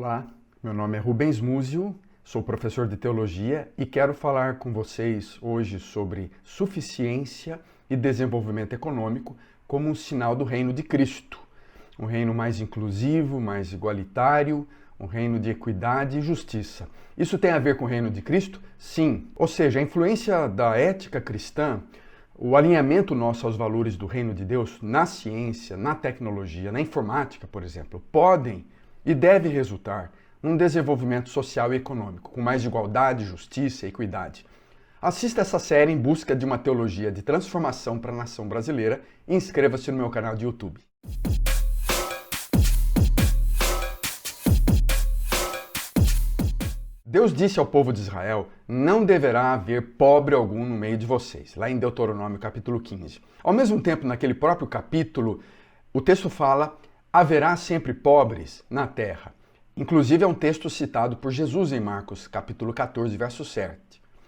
Olá, meu nome é Rubens Múzio, sou professor de teologia e quero falar com vocês hoje sobre suficiência e desenvolvimento econômico como um sinal do reino de Cristo. Um reino mais inclusivo, mais igualitário, um reino de equidade e justiça. Isso tem a ver com o reino de Cristo? Sim. Ou seja, a influência da ética cristã, o alinhamento nosso aos valores do reino de Deus na ciência, na tecnologia, na informática, por exemplo, podem e devem resultar num desenvolvimento social e econômico, com mais igualdade, justiça e equidade. Assista essa série em busca de uma teologia de transformação para a nação brasileira e inscreva-se no meu canal de YouTube. Deus disse ao povo de Israel, não deverá haver pobre algum no meio de vocês, lá em Deuteronômio capítulo 15. Ao mesmo tempo, naquele próprio capítulo, o texto fala, haverá sempre pobres na terra. Inclusive é um texto citado por Jesus em Marcos capítulo 14, verso 7.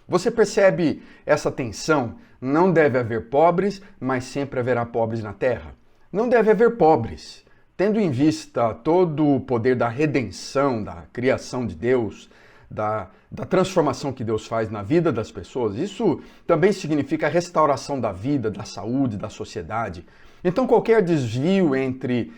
Você percebe essa tensão? Não deve haver pobres, mas sempre haverá pobres na terra. Não deve haver pobres. Tendo em vista todo o poder da redenção, da criação de Deus, da transformação que Deus faz na vida das pessoas, isso também significa a restauração da vida, da saúde, da sociedade. Então qualquer desvio entre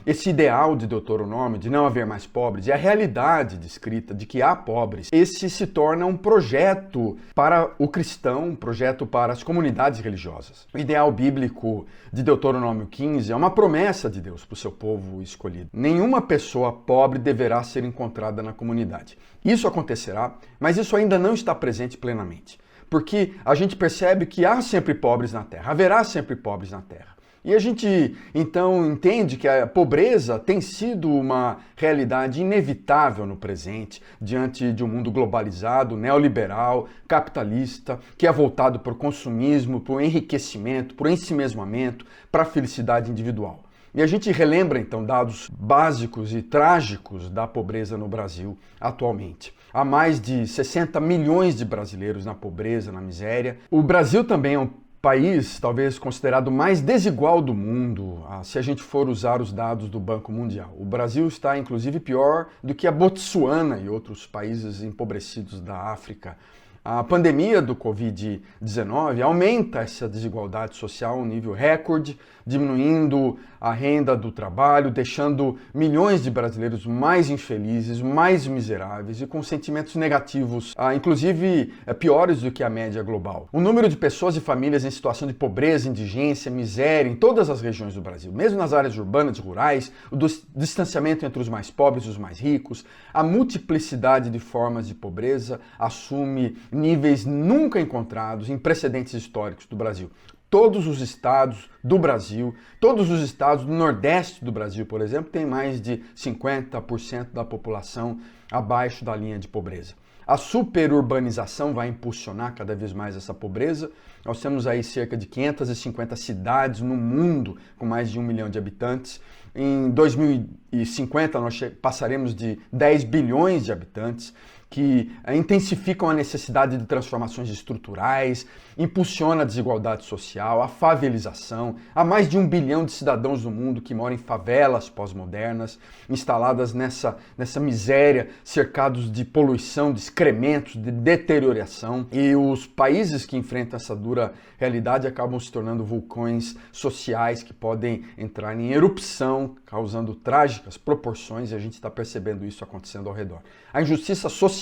esse ideal de Deuteronômio, de não haver mais pobres, e a realidade descrita de que há pobres, esse se torna um projeto para o cristão, um projeto para as comunidades religiosas. O ideal bíblico de Deuteronômio 15 é uma promessa de Deus para o seu povo escolhido. Nenhuma pessoa pobre deverá ser encontrada na comunidade. Isso acontecerá, mas isso ainda não está presente plenamente. Porque a gente percebe que há sempre pobres na terra, haverá sempre pobres na terra. E a gente, então, entende que a pobreza tem sido uma realidade inevitável no presente, diante de um mundo globalizado, neoliberal, capitalista, que é voltado para o consumismo, para o enriquecimento, para o ensimesmamento, para a felicidade individual. E a gente relembra, então, dados básicos e trágicos da pobreza no Brasil atualmente. Há mais de 60 milhões de brasileiros na pobreza, na miséria. O Brasil também é um país talvez considerado mais desigual do mundo, se a gente for usar os dados do Banco Mundial. O Brasil está, inclusive, pior do que a Botsuana e outros países empobrecidos da África. A pandemia do Covid-19 aumenta essa desigualdade social a um nível recorde, diminuindo a renda do trabalho, deixando milhões de brasileiros mais infelizes, mais miseráveis e com sentimentos negativos, inclusive piores do que a média global. O número de pessoas e famílias em situação de pobreza, indigência, miséria em todas as regiões do Brasil, mesmo nas áreas urbanas e rurais, o distanciamento entre os mais pobres e os mais ricos, a multiplicidade de formas de pobreza assume níveis nunca encontrados em precedentes históricos do Brasil. Todos os estados do Brasil, todos os estados do Nordeste do Brasil, por exemplo, têm mais de 50% da população abaixo da linha de pobreza. A superurbanização vai impulsionar cada vez mais essa pobreza. Nós temos aí cerca de 550 cidades no mundo com mais de 1 milhão de habitantes. Em 2050 nós passaremos de 10 bilhões de habitantes, que intensificam a necessidade de transformações estruturais, impulsiona a desigualdade social, a favelização. Há mais de 1 bilhão de cidadãos no mundo que moram em favelas pós-modernas, instaladas nessa miséria, cercados de poluição, de excrementos, de deterioração. E os países que enfrentam essa dura realidade acabam se tornando vulcões sociais que podem entrar em erupção, causando trágicas proporções, e a gente está percebendo isso acontecendo ao redor. A injustiça social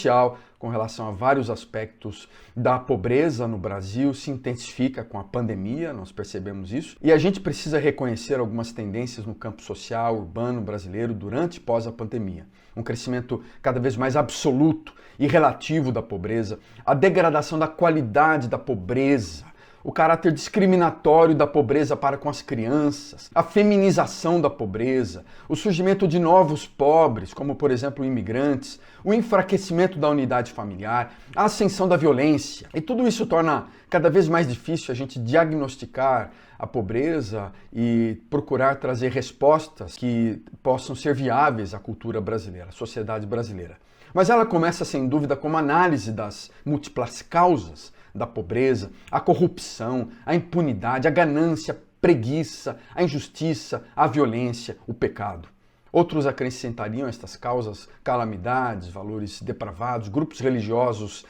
com relação a vários aspectos da pobreza no Brasil se intensifica com a pandemia, nós percebemos isso, e a gente precisa reconhecer algumas tendências no campo social, urbano brasileiro durante e pós a pandemia. Um crescimento cada vez mais absoluto e relativo da pobreza, a degradação da qualidade da pobreza, o caráter discriminatório da pobreza para com as crianças, a feminização da pobreza, o surgimento de novos pobres, como por exemplo imigrantes, o enfraquecimento da unidade familiar, a ascensão da violência. E tudo isso torna cada vez mais difícil a gente diagnosticar a pobreza e procurar trazer respostas que possam ser viáveis à cultura brasileira, à sociedade brasileira. Mas ela começa, sem dúvida, com uma análise das múltiplas causas da pobreza, a corrupção, a impunidade, a ganância, a preguiça, a injustiça, a violência, o pecado. Outros acrescentariam estas causas calamidades, valores depravados, grupos religiosos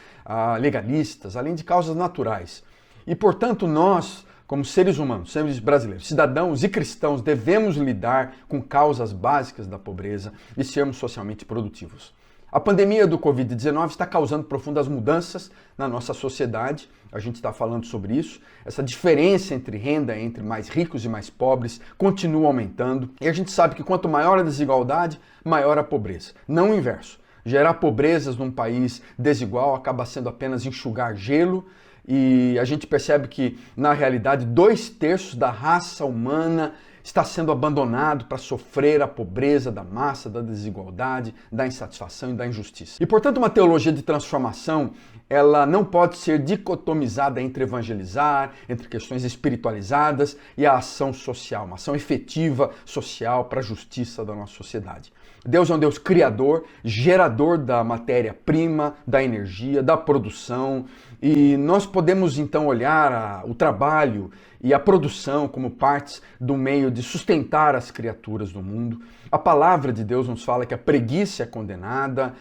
legalistas, além de causas naturais. E, portanto, nós, como seres humanos, seres brasileiros, cidadãos e cristãos, devemos lidar com causas básicas da pobreza e sermos socialmente produtivos. A pandemia do Covid-19 está causando profundas mudanças na nossa sociedade, a gente está falando sobre isso. Essa diferença entre renda entre mais ricos e mais pobres continua aumentando. E a gente sabe que quanto maior a desigualdade, maior a pobreza. Não o inverso. Gerar pobrezas num país desigual acaba sendo apenas enxugar gelo. E a gente percebe que, na realidade, 2/3 da raça humana está sendo abandonado para sofrer a pobreza da massa, da desigualdade, da insatisfação e da injustiça. E, portanto, uma teologia de transformação, ela não pode ser dicotomizada entre evangelizar, entre questões espiritualizadas e a ação social, uma ação efetiva social para a justiça da nossa sociedade. Deus é um Deus criador, gerador da matéria-prima, da energia, da produção, e nós podemos então olhar o trabalho e a produção como partes do meio de sustentar as criaturas do mundo. A palavra de Deus nos fala que a preguiça é condenada.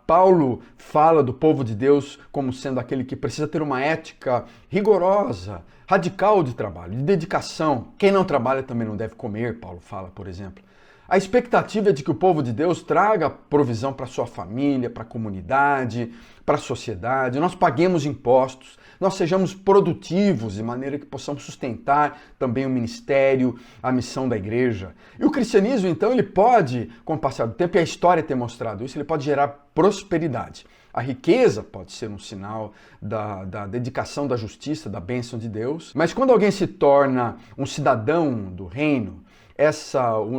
Paulo fala do povo de Deus como sendo aquele que precisa ter uma ética rigorosa, radical de trabalho, de dedicação. Quem não trabalha também não deve comer, Paulo fala, por exemplo. A expectativa é de que o povo de Deus traga provisão para a sua família, para a comunidade, para a sociedade, nós paguemos impostos, nós sejamos produtivos de maneira que possamos sustentar também o ministério, a missão da igreja. E o cristianismo, então, ele pode, com o passar do tempo, e a história tem mostrado isso, ele pode gerar prosperidade. A riqueza pode ser um sinal da dedicação da justiça, da bênção de Deus, mas quando alguém se torna um cidadão do reino,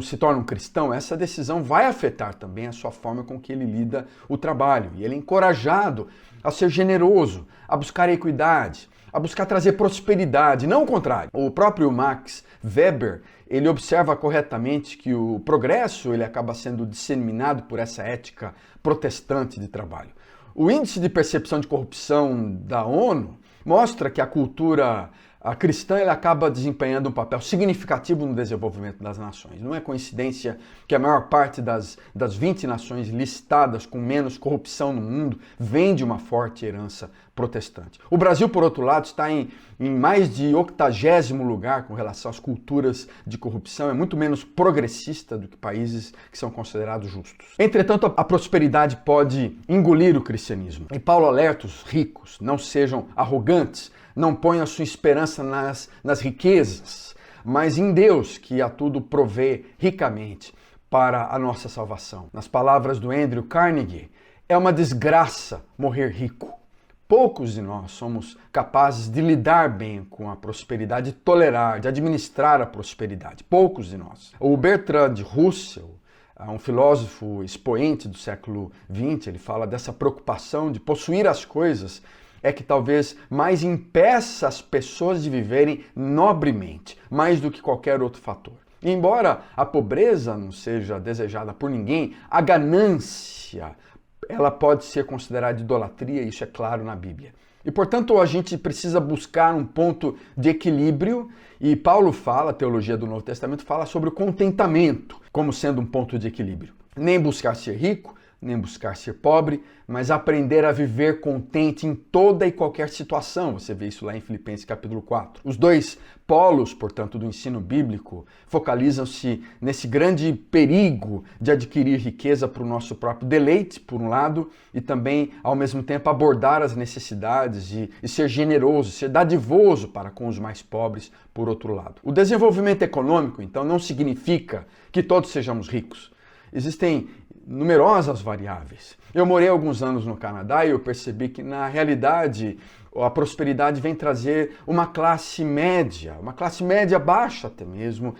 se torna um cristão, essa decisão vai afetar também a sua forma com que ele lida o trabalho. E ele é encorajado a ser generoso, a buscar equidade, a buscar trazer prosperidade, não o contrário. O próprio Max Weber, ele observa corretamente que o progresso ele acaba sendo disseminado por essa ética protestante de trabalho. O índice de percepção de corrupção da ONU mostra que a cultura cristã ela acaba desempenhando um papel significativo no desenvolvimento das nações. Não é coincidência que a maior parte das 20 nações listadas com menos corrupção no mundo vem de uma forte herança protestante. O Brasil, por outro lado, está em mais de 80º lugar com relação às culturas de corrupção, é muito menos progressista do que países que são considerados justos. Entretanto, a prosperidade pode engolir o cristianismo. E Paulo alerta os ricos, não sejam arrogantes, não ponham a sua esperança nas riquezas, mas em Deus, que a tudo provê ricamente para a nossa salvação. Nas palavras do Andrew Carnegie, é uma desgraça morrer rico. Poucos de nós somos capazes de lidar bem com a prosperidade, de tolerar, de administrar a prosperidade. Poucos de nós. O Bertrand Russell, um filósofo expoente do século XX, ele fala dessa preocupação de possuir as coisas é que talvez mais impeça as pessoas de viverem nobremente, mais do que qualquer outro fator. E embora a pobreza não seja desejada por ninguém, a ganância ela pode ser considerada idolatria, isso é claro na Bíblia. E, portanto, a gente precisa buscar um ponto de equilíbrio, e Paulo fala, a teologia do Novo Testamento, fala sobre o contentamento como sendo um ponto de equilíbrio. Nem buscar ser rico, nem buscar ser pobre, mas aprender a viver contente em toda e qualquer situação. Você vê isso lá em Filipenses capítulo 4. Os dois polos, portanto, do ensino bíblico focalizam-se nesse grande perigo de adquirir riqueza para o nosso próprio deleite, por um lado, e também, ao mesmo tempo, abordar as necessidades e ser generoso, ser dadivoso para com os mais pobres, por outro lado. O desenvolvimento econômico, então, não significa que todos sejamos ricos. Existem numerosas variáveis. Eu morei alguns anos no Canadá e eu percebi que, na realidade, a prosperidade vem trazer uma classe média baixa até mesmo,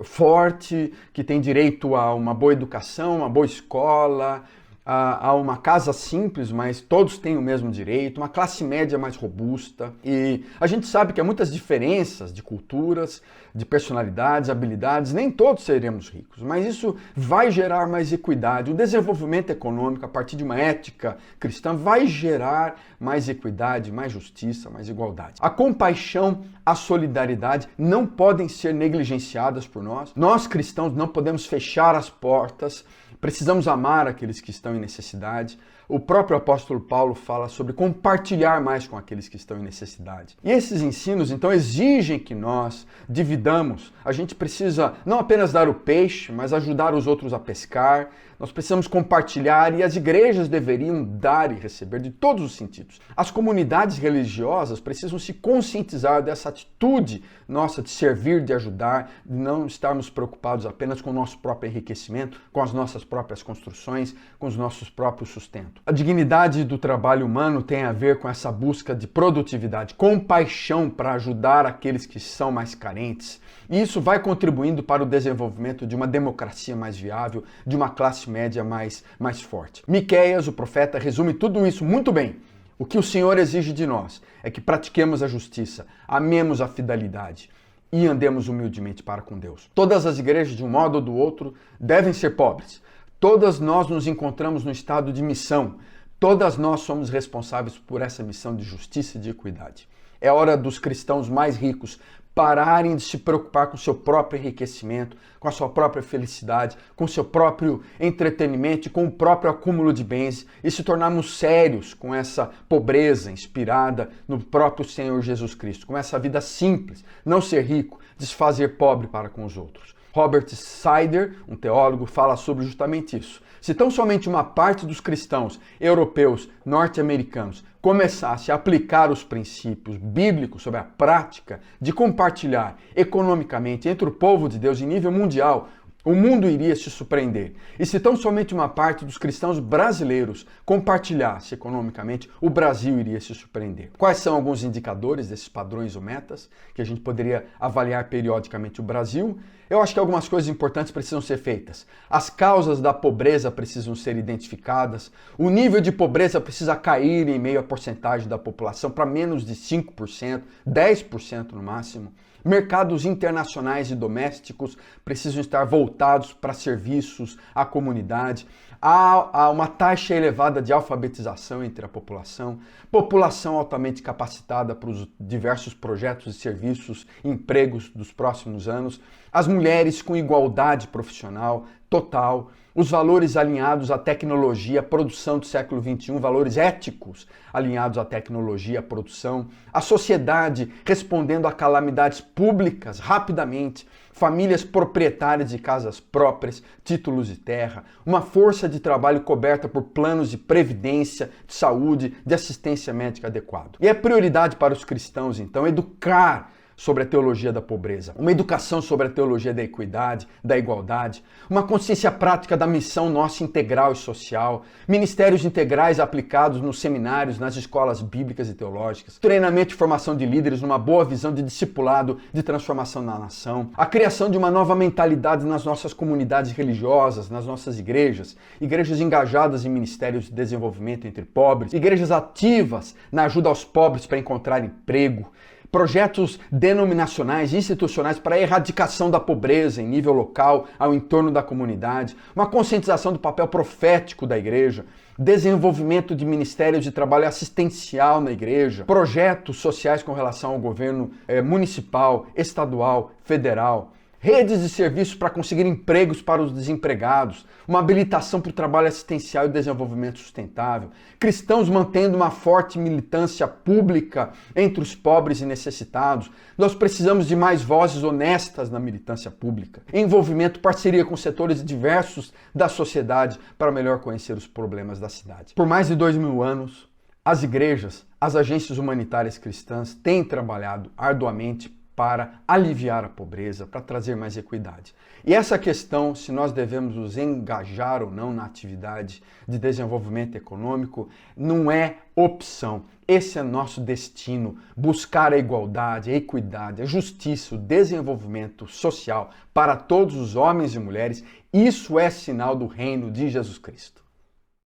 forte, que tem direito a uma boa educação, uma boa escola, a uma casa simples, mas todos têm o mesmo direito, uma classe média mais robusta. E a gente sabe que há muitas diferenças de culturas, de personalidades, habilidades, nem todos seremos ricos, mas isso vai gerar mais equidade. O desenvolvimento econômico, a partir de uma ética cristã, vai gerar mais equidade, mais justiça, mais igualdade. A compaixão, a solidariedade não podem ser negligenciadas por nós. Nós cristãos não podemos fechar as portas. Precisamos amar aqueles que estão em necessidade. O próprio apóstolo Paulo fala sobre compartilhar mais com aqueles que estão em necessidade. E esses ensinos, então, exigem que nós dividamos. A gente precisa não apenas dar o peixe, mas ajudar os outros a pescar. Nós precisamos compartilhar e as igrejas deveriam dar e receber de todos os sentidos. As comunidades religiosas precisam se conscientizar dessa atitude nossa de servir, de ajudar, de não estarmos preocupados apenas com o nosso próprio enriquecimento, com as nossas próprias construções, com os nossos próprios sustentos. A dignidade do trabalho humano tem a ver com essa busca de produtividade, compaixão para ajudar aqueles que são mais carentes. E isso vai contribuindo para o desenvolvimento de uma democracia mais viável, de uma classe média mais forte. Miqueias, o profeta, resume tudo isso muito bem. O que o Senhor exige de nós é que pratiquemos a justiça, amemos a fidelidade e andemos humildemente para com Deus. Todas as igrejas, de um modo ou do outro, devem ser pobres. Todas nós nos encontramos no estado de missão. Todas nós somos responsáveis por essa missão de justiça e de equidade. É hora dos cristãos mais ricos pararem de se preocupar com o seu próprio enriquecimento, com a sua própria felicidade, com o seu próprio entretenimento e com o próprio acúmulo de bens e se tornarmos sérios com essa pobreza inspirada no próprio Senhor Jesus Cristo, com essa vida simples, não ser rico, desfazer pobre para com os outros. Robert Sider, um teólogo, fala sobre justamente isso. Se tão somente uma parte dos cristãos europeus, norte-americanos, começasse a aplicar os princípios bíblicos sobre a prática de compartilhar economicamente entre o povo de Deus em nível mundial, o mundo iria se surpreender. E se tão somente uma parte dos cristãos brasileiros compartilhasse economicamente, o Brasil iria se surpreender. Quais são alguns indicadores desses padrões ou metas que a gente poderia avaliar periodicamente o Brasil? Eu acho que algumas coisas importantes precisam ser feitas. As causas da pobreza precisam ser identificadas. O nível de pobreza precisa cair em meio à porcentagem da população para menos de 5%, 10% no máximo. Mercados internacionais e domésticos precisam estar voltados para serviços à comunidade. Há uma taxa elevada de alfabetização entre a população, população altamente capacitada para os diversos projetos e serviços, empregos dos próximos anos, as mulheres com igualdade profissional total, os valores alinhados à tecnologia, à produção do século XXI, valores éticos alinhados à tecnologia, à produção, a sociedade respondendo a calamidades públicas rapidamente, famílias proprietárias de casas próprias, títulos de terra, uma força de trabalho coberta por planos de previdência, de saúde, de assistência médica adequado. E é prioridade para os cristãos, então, educar sobre a teologia da pobreza, uma educação sobre a teologia da equidade, da igualdade, uma consciência prática da missão nossa integral e social, ministérios integrais aplicados nos seminários, nas escolas bíblicas e teológicas, treinamento e formação de líderes numa boa visão de discipulado, de transformação na nação, a criação de uma nova mentalidade nas nossas comunidades religiosas, nas nossas igrejas, igrejas engajadas em ministérios de desenvolvimento entre pobres, igrejas ativas na ajuda aos pobres para encontrar emprego, projetos denominacionais, institucionais para a erradicação da pobreza em nível local, ao entorno da comunidade, uma conscientização do papel profético da igreja, desenvolvimento de ministérios de trabalho assistencial na igreja, projetos sociais com relação ao governo municipal, estadual, federal, redes de serviços para conseguir empregos para os desempregados, uma habilitação para o trabalho assistencial e desenvolvimento sustentável, cristãos mantendo uma forte militância pública entre os pobres e necessitados. Nós precisamos de mais vozes honestas na militância pública, envolvimento, parceria com setores diversos da sociedade para melhor conhecer os problemas da cidade. Por mais de 2000 anos, as igrejas, as agências humanitárias cristãs têm trabalhado arduamente para aliviar a pobreza, para trazer mais equidade. E essa questão, se nós devemos nos engajar ou não na atividade de desenvolvimento econômico, não é opção. Esse é nosso destino, buscar a igualdade, a equidade, a justiça, o desenvolvimento social para todos os homens e mulheres. Isso é sinal do reino de Jesus Cristo.